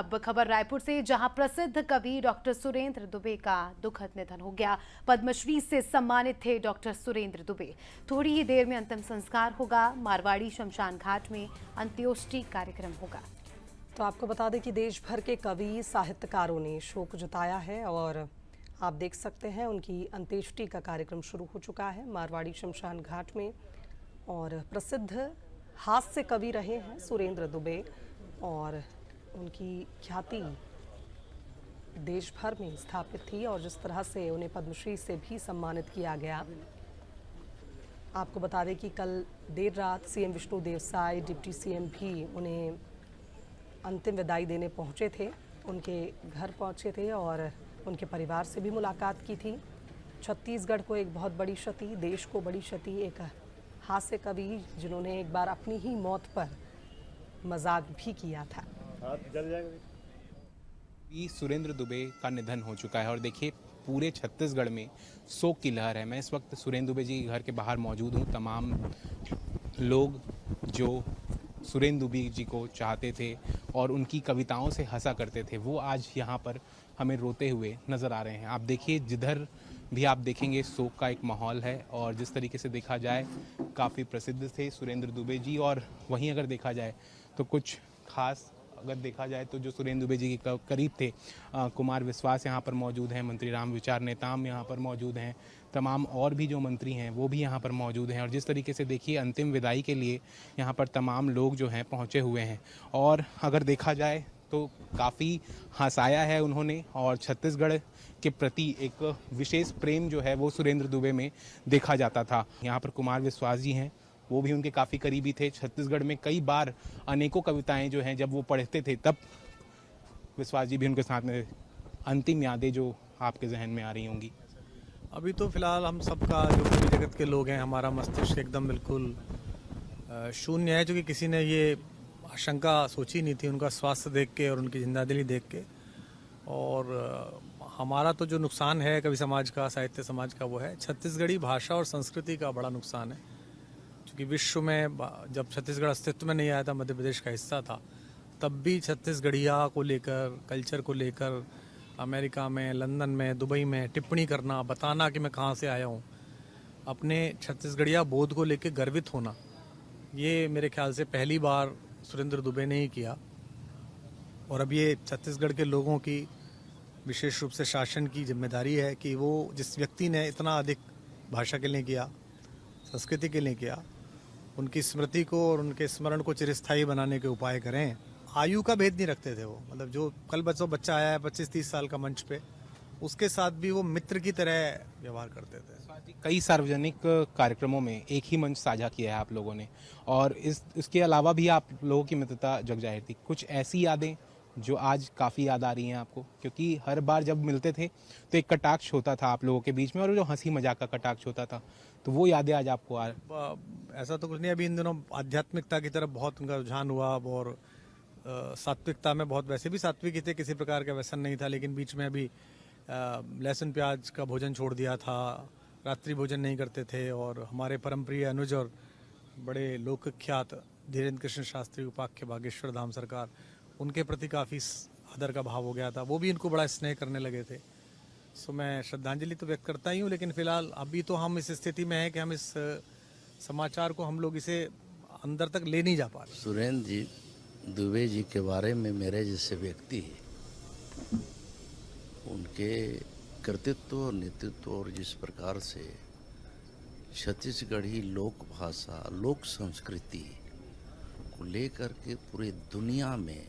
अब खबर रायपुर से, जहां प्रसिद्ध कवि डॉक्टर सुरेंद्र दुबे का दुखद निधन हो गया। पद्मश्री से सम्मानित थे डॉक्टर सुरेंद्र दुबे। थोड़ी ही देर में अंतिम संस्कार होगा। मारवाड़ी शमशान घाट में अंत्योष्टि कार्यक्रम होगा। तो आपको बता दें कि देश भर के कवि साहित्यकारों ने शोक जताया है और आप देख सकते हैं उनकी अंत्येष्टि का कार्यक्रम शुरू हो चुका है मारवाड़ी शमशान घाट में। और प्रसिद्ध हास्य कवि रहे हैं सुरेंद्र दुबे और उनकी ख्याति देश भर में स्थापित थी और जिस तरह से उन्हें पद्मश्री से भी सम्मानित किया गया। आपको बता दें कि कल देर रात CM Vishnudeo Sai, deputy CM भी उन्हें अंतिम विदाई देने पहुंचे थे, उनके घर पहुंचे थे और उनके परिवार से भी मुलाकात की थी। छत्तीसगढ़ को एक बहुत बड़ी क्षति, देश को बड़ी क्षति। एक हास्य कवि जिन्होंने एक बार अपनी ही मौत पर मजाक भी किया था। सुरेंद्र दुबे का निधन हो चुका है और देखिए पूरे छत्तीसगढ़ में शोक की लहर है। मैं इस वक्त सुरेंद्र दुबे जी के घर के बाहर मौजूद हूँ। तमाम लोग जो सुरेंद्र दुबे जी को चाहते थे और उनकी कविताओं से हंसा करते थे, वो आज यहाँ पर हमें रोते हुए नज़र आ रहे हैं। आप देखिए, जिधर भी आप देखेंगे शोक का एक माहौल है और जिस तरीके से देखा जाए काफ़ी प्रसिद्ध थे सुरेंद्र दुबे जी। और वहीं अगर देखा जाए तो कुछ खास अगर देखा जाए तो जो सुरेंद्र दुबे जी के करीब थे, कुमार विश्वास यहाँ पर मौजूद हैं, मंत्री राम विचार नेताम यहाँ पर मौजूद हैं, तमाम और भी जो मंत्री हैं वो भी यहाँ पर मौजूद हैं। और जिस तरीके से देखिए अंतिम विदाई के लिए यहाँ पर तमाम लोग जो हैं पहुँचे हुए हैं। और अगर देखा जाए तो काफ़ी हंसाया है उन्होंने और छत्तीसगढ़ के प्रति एक विशेष प्रेम जो है वो सुरेंद्र दुबे में देखा जाता था। यहाँ पर कुमार विश्वास जी हैं, वो भी उनके काफ़ी करीबी थे। छत्तीसगढ़ में कई बार अनेकों कविताएं जो हैं जब वो पढ़ते थे तब विश्वास जी भी उनके साथ में। अंतिम यादें जो आपके जहन में आ रही होंगी? अभी तो फिलहाल हम सबका जो कवि जगत के लोग हैं, हमारा मस्तिष्क एकदम बिल्कुल शून्य है, क्योंकि किसी ने ये आशंका सोची नहीं थी उनका स्वास्थ्य देख के और उनकी जिंदादिली देख के। और हमारा तो जो नुकसान है कवि समाज का, साहित्य समाज का, वो है छत्तीसगढ़ी भाषा और संस्कृति का बड़ा नुकसान है। क्योंकि विश्व में जब छत्तीसगढ़ अस्तित्व में नहीं आया था, मध्य प्रदेश का हिस्सा था, तब भी छत्तीसगढ़िया को लेकर, कल्चर को लेकर अमेरिका में, लंदन में, दुबई में टिप्पणी करना, बताना कि मैं कहाँ से आया हूँ, अपने छत्तीसगढ़िया बोध को लेकर गर्वित होना, ये मेरे ख्याल से पहली बार सुरेंद्र दुबे ने ही किया। और अब ये छत्तीसगढ़ के लोगों की विशेष रूप से शासन की जिम्मेदारी है कि वो जिस व्यक्ति ने इतना अधिक भाषा के लिए किया, संस्कृति के लिए किया, उनकी स्मृति को और उनके स्मरण को चिरस्थायी बनाने के उपाय करें। आयु का भेद नहीं रखते थे वो, मतलब जो कल बच्चा आया है 25-30 साल का मंच पे, उसके साथ भी वो मित्र की तरह व्यवहार करते थे। कई सार्वजनिक कार्यक्रमों में एक ही मंच साझा किया है आप लोगों ने और इसके अलावा भी आप लोगों की मित्रता जग जाहिर थी। कुछ ऐसी यादें जो आज काफ़ी याद आ रही हैं आपको? क्योंकि हर बार जब मिलते थे तो एक कटाक्ष होता था आप लोगों के बीच में और जो हंसी मजाक का कटाक्ष होता था, तो वो यादें आज आपको आ ऐसा तो कुछ नहीं। अभी इन दिनों आध्यात्मिकता की तरफ बहुत उनका रुझान हुआ और सात्विकता में बहुत, वैसे भी सात्विक ही थे, किसी प्रकार का व्यसन नहीं था, लेकिन बीच में अभी लहसुन प्याज का भोजन छोड़ दिया था, रात्रि भोजन नहीं करते थे। और हमारे परमप्रिय अनुज और बड़े लोकख्यात धीरेन्द्र कृष्ण शास्त्री उपाख्य बागेश्वर धाम सरकार, उनके प्रति काफ़ी आदर का भाव हो गया था, वो भी इनको बड़ा स्नेह करने लगे थे। सो मैं श्रद्धांजलि तो व्यक्त करता ही हूँ, लेकिन फिलहाल अभी तो हम इस स्थिति में हैं कि हम इस समाचार को, हम लोग इसे अंदर तक ले नहीं जा पा रहे। सुरेंद्र जी दुबे जी के बारे में मेरे जैसे व्यक्ति, उनके कृतित्व और नेतृत्व और जिस प्रकार से छत्तीसगढ़ी लोक भाषा, लोक संस्कृति को लेकर के पूरे दुनिया में